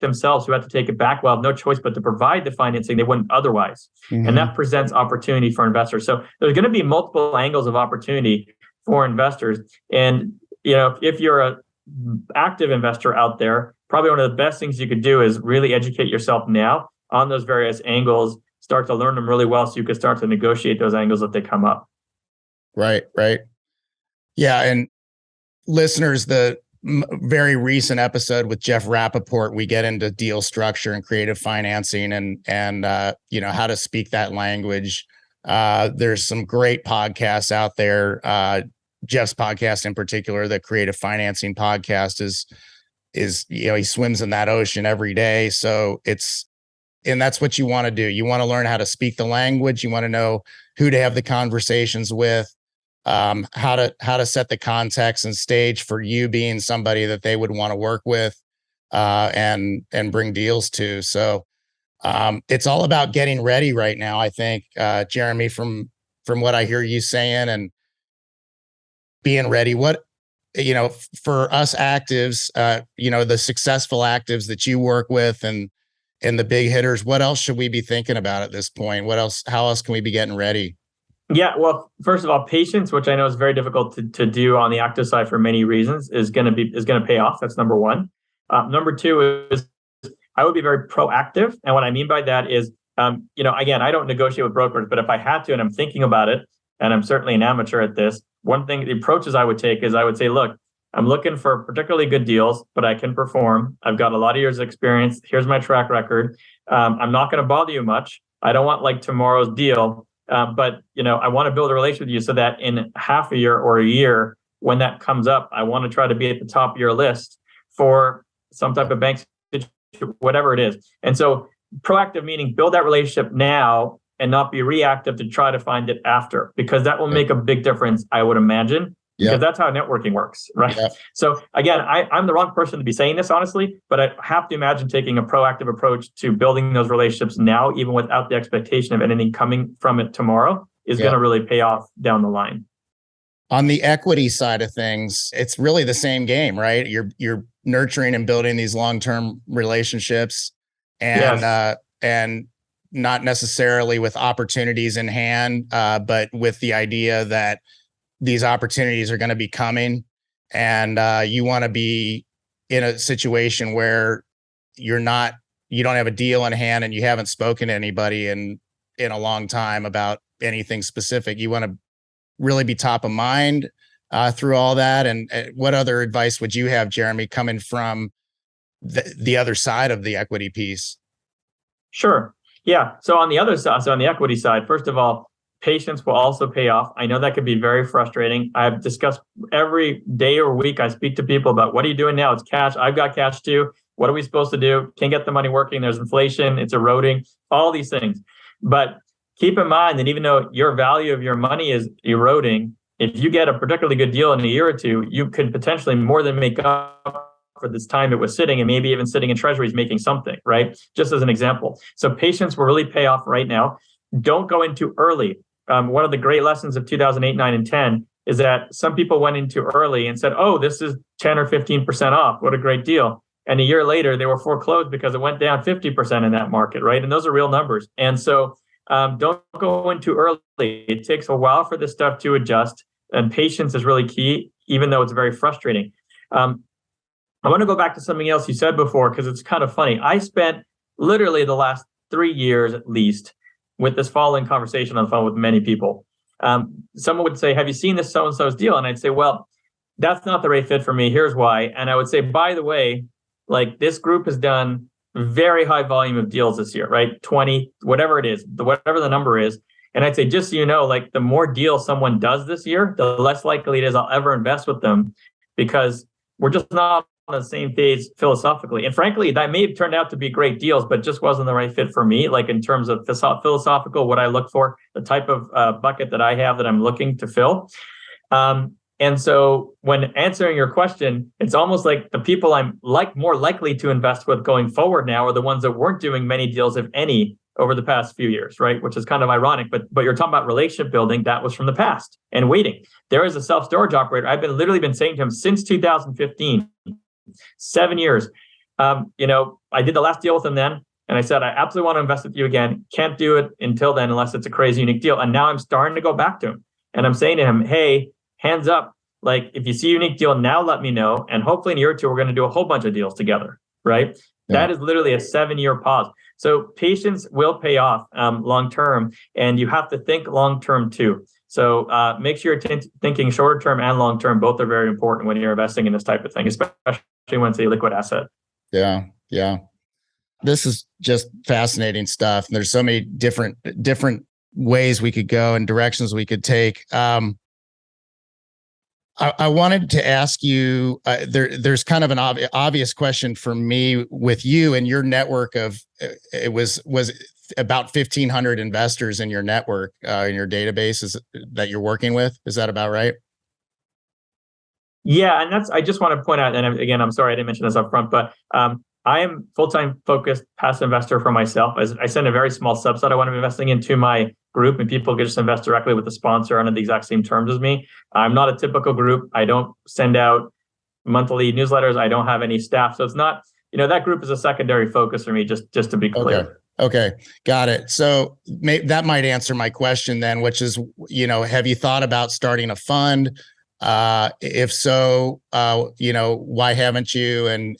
themselves who have to take it back will have no choice but to provide the financing they wouldn't otherwise. And that presents opportunity for investors. So there's going to be multiple angles of opportunity for investors. And if you're an active investor out there, probably one of the best things you could do is really educate yourself now on those various angles, start to learn them really well so you can start to negotiate those angles if they come up. Right. Yeah. And listeners, the very recent episode with Jeff Rappaport, we get into deal structure and creative financing and how to speak that language. There's some great podcasts out there. Jeff's podcast in particular, the Creative Financing Podcast, is he swims in that ocean every day. So and that's what you want to do. You want to learn how to speak the language. You want to know who to have the conversations with. How to set the context and stage for you being somebody that they would want to work with, and bring deals to. So it's all about getting ready right now, I think, Jeremy, from what I hear you saying, and being ready. What, for us actives, the successful actives that you work with and the big hitters, what else should we be thinking about at this point? How else can we be getting ready? Yeah, well, first of all, patience, which I know is very difficult to do on the active side for many reasons, is going to pay off. That's number one. Number two is I would be very proactive, and what I mean by that is, again, I don't negotiate with brokers, but if I had to, and I'm thinking about it, and I'm certainly an amateur at this, the approaches I would take is I would say, look, I'm looking for particularly good deals, but I can perform. I've got a lot of years of experience. Here's my track record. I'm not going to bother you much. I don't want like tomorrow's deal. But I want to build a relationship with you so that in half a year or a year, when that comes up, I want to try to be at the top of your list for some type of bank, whatever it is. And so proactive meaning build that relationship now and not be reactive to try to find it after, because that will make a big difference, I would imagine. Because that's how networking works, right? So again, I'm the wrong person to be saying this, honestly, but I have to imagine taking a proactive approach to building those relationships now, even without the expectation of anything coming from it tomorrow, is going to really pay off down the line. On the equity side of things, it's really the same game, right? You're nurturing and building these long-term relationships, and not necessarily with opportunities in hand, but with the idea that these opportunities are going to be coming, and you want to be in a situation where you don't have a deal in hand and you haven't spoken to anybody in a long time about anything specific. You want to really be top of mind through all that. And what other advice would you have, Jeremy, coming from the other side of the equity piece? Sure. Yeah. So on the other side, so on the equity side, first of all, patience will also pay off. I know that could be very frustrating. I've discussed every day or week I speak to people about, what are you doing now? It's cash. I've got cash too. What are we supposed to do? Can't get the money working. There's inflation. It's eroding. All these things. But keep in mind that even though your value of your money is eroding, if you get a particularly good deal in a year or two, you could potentially more than make up for this time it was sitting, and maybe even sitting in treasuries making something, right? Just as an example. So patience will really pay off right now. Don't go in too early. One of the great lessons of 2008, 9, and 10 is that some people went in too early and said, oh, this is 10 or 15% off. What a great deal. And a year later, they were foreclosed because it went down 50% in that market, right? And those are real numbers. And so don't go in too early. It takes a while for this stuff to adjust. And patience is really key, even though it's very frustrating. I want to go back to something else you said before, because it's kind of funny. I spent literally the last 3 years at least with this following conversation on the phone with many people. Someone would say, have you seen this so-and-so's deal? And I'd say, well, that's not the right fit for me. Here's why. And I would say, by the way, like, this group has done very high volume of deals this year, right? 20, whatever it is, whatever the number is. And I'd say, just so you know, like, the more deals someone does this year, the less likely it is I'll ever invest with them, because we're just not on the same page philosophically. And frankly, that may have turned out to be great deals, but just wasn't the right fit for me. Like, in terms of philosophical, what I look for, the type of bucket that I have that I'm looking to fill. And so when answering your question, it's almost like the people I'm more likely to invest with going forward now are the ones that weren't doing many deals, if any, over the past few years, right? Which is kind of ironic, but you're talking about relationship building. That was from the past and waiting. There is a self-storage operator. I've literally been saying to him since 2015, 7 years. I did the last deal with him then, and I said, I absolutely want to invest with you again. Can't do it until then, unless it's a crazy unique deal. And now I'm starting to go back to him, and I'm saying to him, hey, hands up. Like, if you see a unique deal now, let me know. And hopefully in a year or two, we're going to do a whole bunch of deals together, right? Yeah. That is literally a 7-year pause. So patience will pay off long-term, and you have to think long-term too. So make sure you're thinking shorter-term and long-term. Both are very important when you're investing in this type of thing, especially when it's a liquid asset. Yeah. Yeah. This is just fascinating stuff. And there's so many different ways we could go and directions we could take. I wanted to ask you, there's kind of an obvious question for me with you and your network of, it was about 1,500 investors in your network, in your databases that you're working with. Is that about right? Yeah. And I just want to point out, and again, I'm sorry I didn't mention this up front, but I am full-time focused passive investor for myself. I send a very small subset I want to be investing into my group, and people can just invest directly with the sponsor under the exact same terms as me. I'm not a typical group. I don't send out monthly newsletters. I don't have any staff. So it's not, that group is a secondary focus for me, just to be clear. Okay. Got it. So that might answer my question then, which is, have you thought about starting a fund? If so, why haven't you? And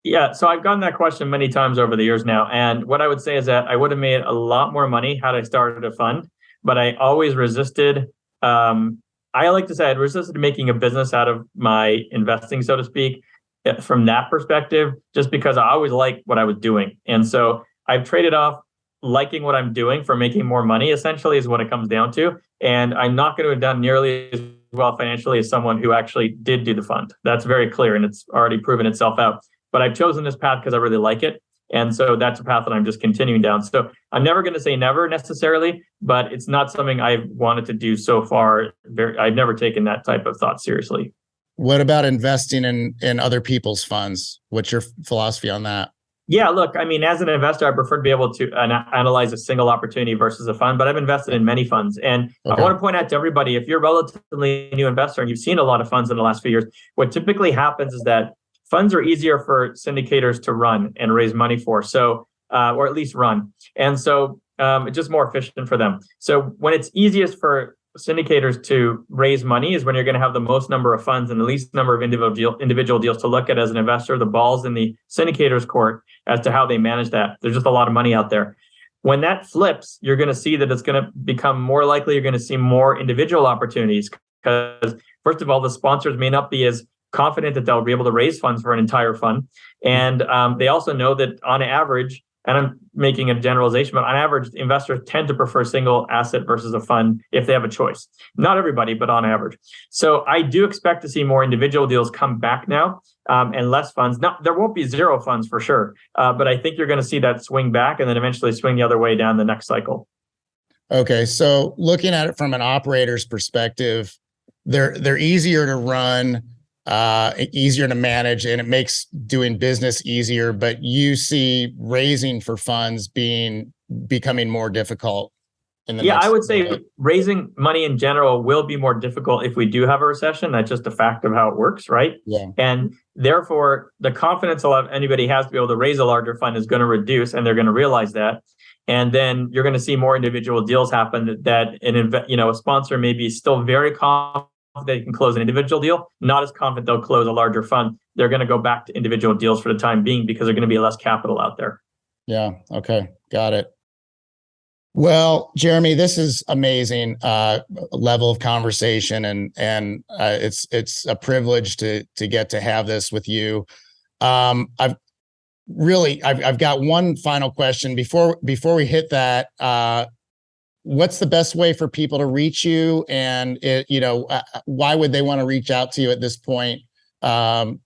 Yeah. So I've gotten that question many times over the years now. And what I would say is that I would have made a lot more money had I started a fund, but I always resisted. I like to say I resisted making a business out of my investing, so to speak, from that perspective, just because I always liked what I was doing. And so I've traded off liking what I'm doing for making more money, essentially, is what it comes down to. And I'm not going to have done nearly as well financially as someone who actually did do the fund. That's very clear, and it's already proven itself out. But I've chosen this path because I really like it. And so that's a path that I'm just continuing down. So I'm never going to say never necessarily, but it's not something I've wanted to do so far. I've never taken that type of thought seriously. What about investing in other people's funds? What's your philosophy on that? Yeah, look, I mean, as an investor, I prefer to be able to analyze a single opportunity versus a fund, but I've invested in many funds. And I want to point out to everybody, if you're a relatively new investor and you've seen a lot of funds in the last few years, what typically happens is that funds are easier for syndicators to run and raise money for, or at least run. And so it's just more efficient for them. So when it's easiest for syndicators to raise money is when you're going to have the most number of funds and the least number of individual deals to look at as an investor. The ball's in the syndicator's court as to how they manage that. There's just a lot of money out there. When that flips, you're going to see that it's going to become more likely you're going to see more individual opportunities, because first of all, the sponsors may not be as confident that they'll be able to raise funds for an entire fund. And they also know that on average, and I'm making a generalization, but on average, investors tend to prefer single asset versus a fund if they have a choice. Not everybody, but on average. So I do expect to see more individual deals come back now, and less funds. Now, there won't be zero funds for sure, but I think you're going to see that swing back and then eventually swing the other way down the next cycle. Okay, so looking at it from an operator's perspective, they're easier to run, easier to manage, and it makes doing business easier. But you see raising for funds becoming more difficult. I would say raising money in general will be more difficult if we do have a recession. That's just a fact of how it works, right? Yeah. And therefore, the confidence anybody has to be able to raise a larger fund is going to reduce, and they're going to realize that. And then you're going to see more individual deals happen that a sponsor may be still very confident they can close an individual deal, not as confident they'll close a larger fund. They're going to go back to individual deals for the time being because there's going to be less capital out there. Yeah. Okay. Got it. Well, Jeremy, this is amazing level of conversation, and it's a privilege to get to have this with you. I've got one final question before we hit that. What's the best way for people to reach you, and why would they want to reach out to you at this point? And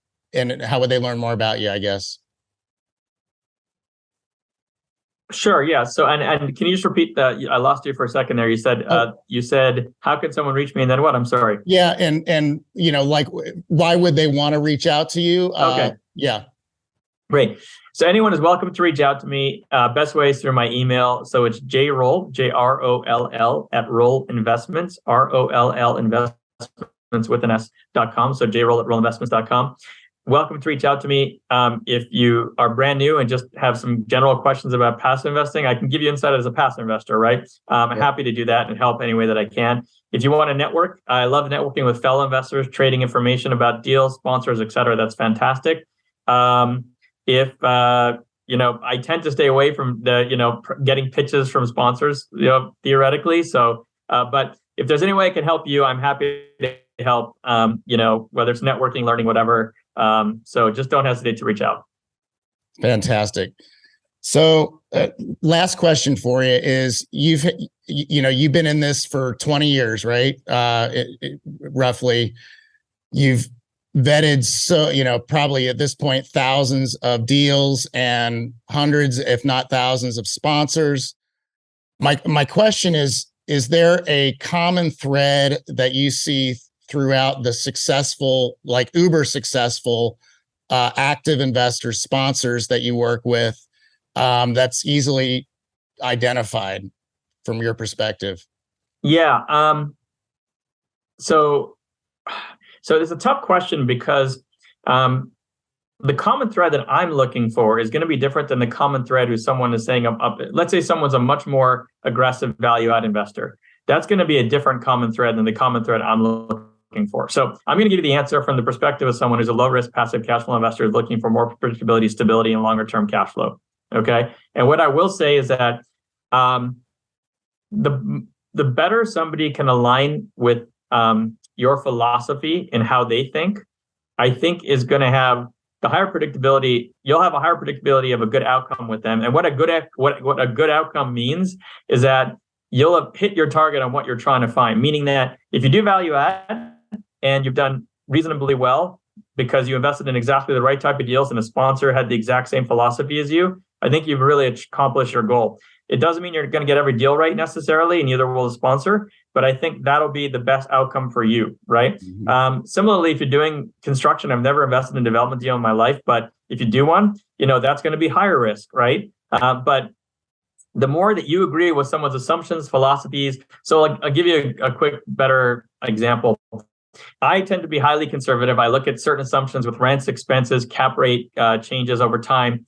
how would they learn more about you, I guess? Sure. Yeah. So, and can you just repeat that? I lost you for a second there. You said, how can someone reach me? And then what? I'm sorry. Yeah. And why would they want to reach out to you? Okay. Yeah. Great. So anyone is welcome to reach out to me. Best way is through my email. So it's jroll, JROLL at Roll Investments, ROLL Investments with an S.com. So jroll at rollinvestments.com. Welcome to reach out to me. If you are brand new and just have some general questions about passive investing, I can give you insight as a passive investor, right? I'm happy to do that and help any way that I can. If you want to network, I love networking with fellow investors, trading information about deals, sponsors, et cetera. That's fantastic. I tend to stay away from getting pitches from sponsors, theoretically. So, but if there's any way I can help you, I'm happy to help, whether it's networking, learning, whatever. So just don't hesitate to reach out. Fantastic. So last question for you is you've been in this for 20 years, right? Roughly. You've vetted, probably at this point, thousands of deals and hundreds, if not thousands of sponsors. My question is there a common thread that you see throughout the successful, like uber successful, active investor sponsors that you work with, that's easily identified from your perspective? Yeah. So it's a tough question because the common thread that I'm looking for is going to be different than the common thread who someone is saying, let's say someone's a much more aggressive value add investor. That's going to be a different common thread than the common thread I'm looking for. So I'm going to give you the answer from the perspective of someone who's a low risk passive cash flow investor looking for more predictability, stability, and longer term cash flow. Okay. And what I will say is that the better somebody can align with your philosophy and how they think, I think is going to have the higher predictability. You'll have a higher predictability of a good outcome with them. And what a good outcome means is that you'll have hit your target on what you're trying to find. Meaning that if you do value add and you've done reasonably well because you invested in exactly the right type of deals and a sponsor had the exact same philosophy as you, I think you've really accomplished your goal. It doesn't mean you're going to get every deal right necessarily, and neither will the sponsor, but I think that'll be the best outcome for you, right? Mm-hmm. Similarly, if you're doing construction, I've never invested in a development deal in my life, but if you do one, that's going to be higher risk, right? But the more that you agree with someone's assumptions, philosophies, so I'll give you a quick, better example. I tend to be highly conservative. I look at certain assumptions with rents, expenses, cap rate changes over time,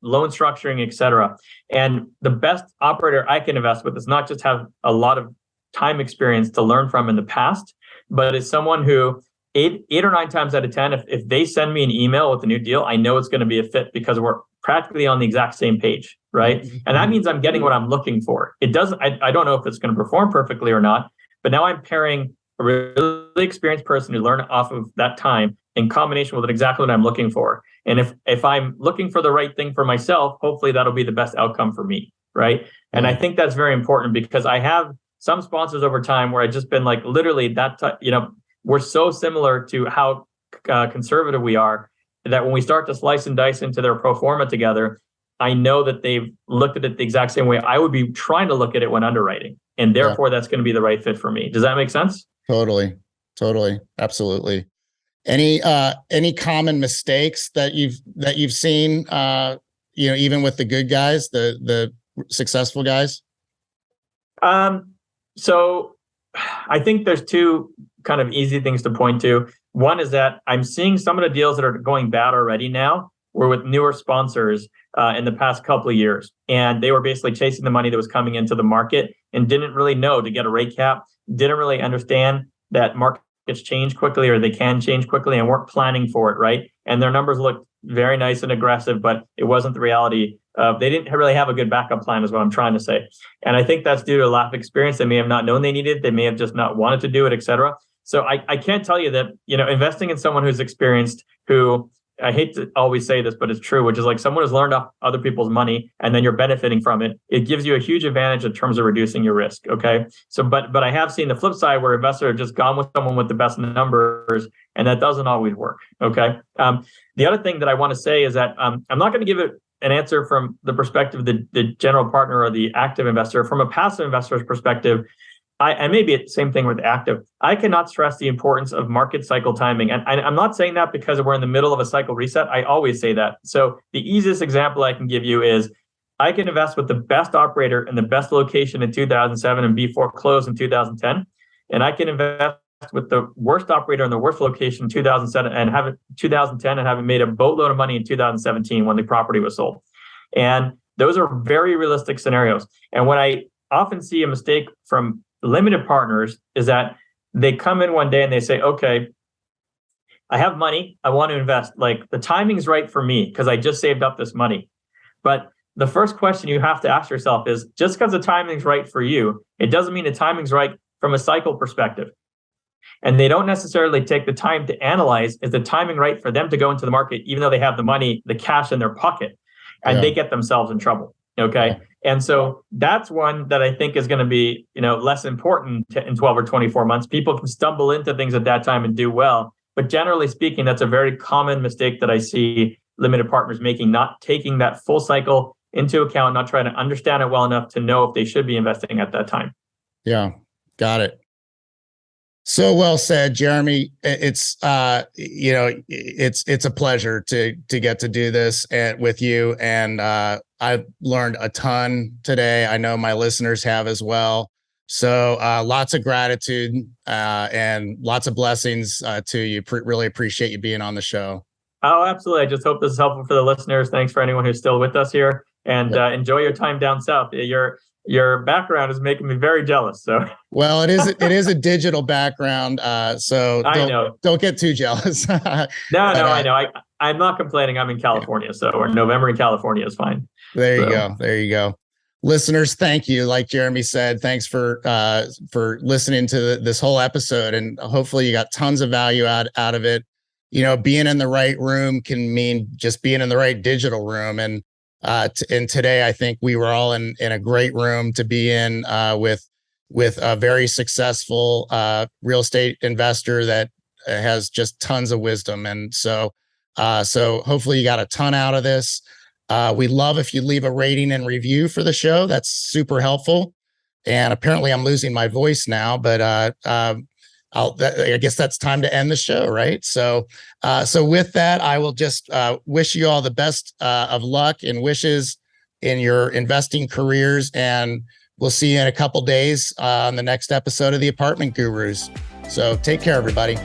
loan structuring, et cetera. And the best operator I can invest with is not just have a lot of time experience to learn from in the past, but is someone who eight or 9 times out of 10, if they send me an email with a new deal, I know it's going to be a fit because we're practically on the exact same page, right? Mm-hmm. And that means I'm getting what I'm looking for. It doesn't, I don't know if it's going to perform perfectly or not, but now I'm pairing a really experienced person who learned off of that time in combination with exactly what I'm looking for. And if I'm looking for the right thing for myself, hopefully that'll be the best outcome for me, right? And I think that's very important, because I have some sponsors over time where I've just been like, literally we're so similar to how conservative we are, that when we start to slice and dice into their pro forma together, I know that they've looked at it the exact same way I would be trying to look at it when underwriting. And therefore, that's going to be the right fit for me. Does that make sense? Totally. Absolutely. Any common mistakes that you've seen, even with the good guys, the successful guys? So I think there's two kind of easy things to point to. One is that I'm seeing some of the deals that are going bad already now were with newer sponsors in the past couple of years. And they were basically chasing the money that was coming into the market and didn't really know to get a rate cap, didn't really understand that markets change quickly, or they can change quickly, and weren't planning for it, right? And their numbers looked very nice and aggressive, but it wasn't the reality. They didn't really have a good backup plan, is what I'm trying to say. And I think that's due to a lack of experience. They may have not known they needed it. They may have just not wanted to do it, et cetera. So I can't tell you that, investing in someone who's experienced, who, I hate to always say this, but it's true, which is like someone who's learned off other people's money and then you're benefiting from it. It gives you a huge advantage in terms of reducing your risk. Okay. So, but I have seen the flip side where investors have just gone with someone with the best numbers, and that doesn't always work. Okay. The other thing that I want to say is that I'm not going to give it an answer from the perspective of the general partner or the active investor. From a passive investor's perspective, and maybe it's the same thing with active, I cannot stress the importance of market cycle timing. And I'm not saying that because we're in the middle of a cycle reset. I always say that. So the easiest example I can give you is I can invest with the best operator in the best location in 2007 and be foreclosed in 2010. And I can invest with the worst operator in the worst location in 2007 and have it 2010 and having made a boatload of money in 2017 when the property was sold. And those are very realistic scenarios. And what I often see a mistake from limited partners is that they come in one day and they say, okay, I have money, I want to invest. Like, the timing's right for me because I just saved up this money. But the first question you have to ask yourself is, just because the timing's right for you, it doesn't mean the timing's right from a cycle perspective. And they don't necessarily take the time to analyze, is the timing right for them to go into the market, even though they have the money, the cash in their pocket, and they get themselves in trouble. Okay. And so that's one that I think is going to be, less important in 12 or 24 months. People can stumble into things at that time and do well. But generally speaking, that's a very common mistake that I see limited partners making, not taking that full cycle into account, not trying to understand it well enough to know if they should be investing at that time. Yeah. Got it. So well said, Jeremy. It's it's a pleasure to get to do this with you, and I've learned a ton today. I know my listeners have as well. So lots of gratitude and lots of blessings to you. Really appreciate you being on the show. Oh, absolutely. I just hope this is helpful for the listeners. Thanks for anyone who's still with us here, and enjoy your time down south. Your background is making me very jealous. So, well, it is a digital background. So don't get too jealous. I know. I'm not complaining. I'm in California, or November in California is fine. There you go. Listeners, thank you. Like Jeremy said, thanks for listening to this whole episode, and hopefully you got tons of value out of it. Being in the right room can mean just being in the right digital room, and today, I think we were all in a great room to be in with a very successful real estate investor that has just tons of wisdom. And so hopefully you got a ton out of this. We love if you leave a rating and review for the show. That's super helpful. And apparently I'm losing my voice now, but I guess that's time to end the show, right? So with that, I will just wish you all the best of luck and wishes in your investing careers, and we'll see you in a couple days on the next episode of the Apartment Gurus. So take care, everybody.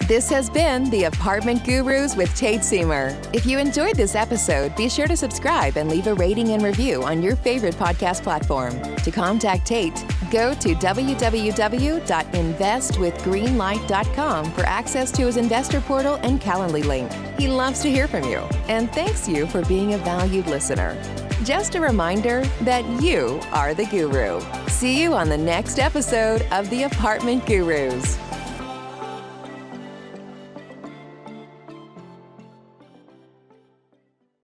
This has been the Apartment Gurus with Tate Siemer. If you enjoyed this episode, be sure to subscribe and leave a rating and review on your favorite podcast platform. To contact Tate, go to www.investwithgreenlight.com for access to his investor portal and Calendly link. He loves to hear from you and thanks you for being a valued listener. Just a reminder that you are the guru. See you on the next episode of the Apartment Gurus.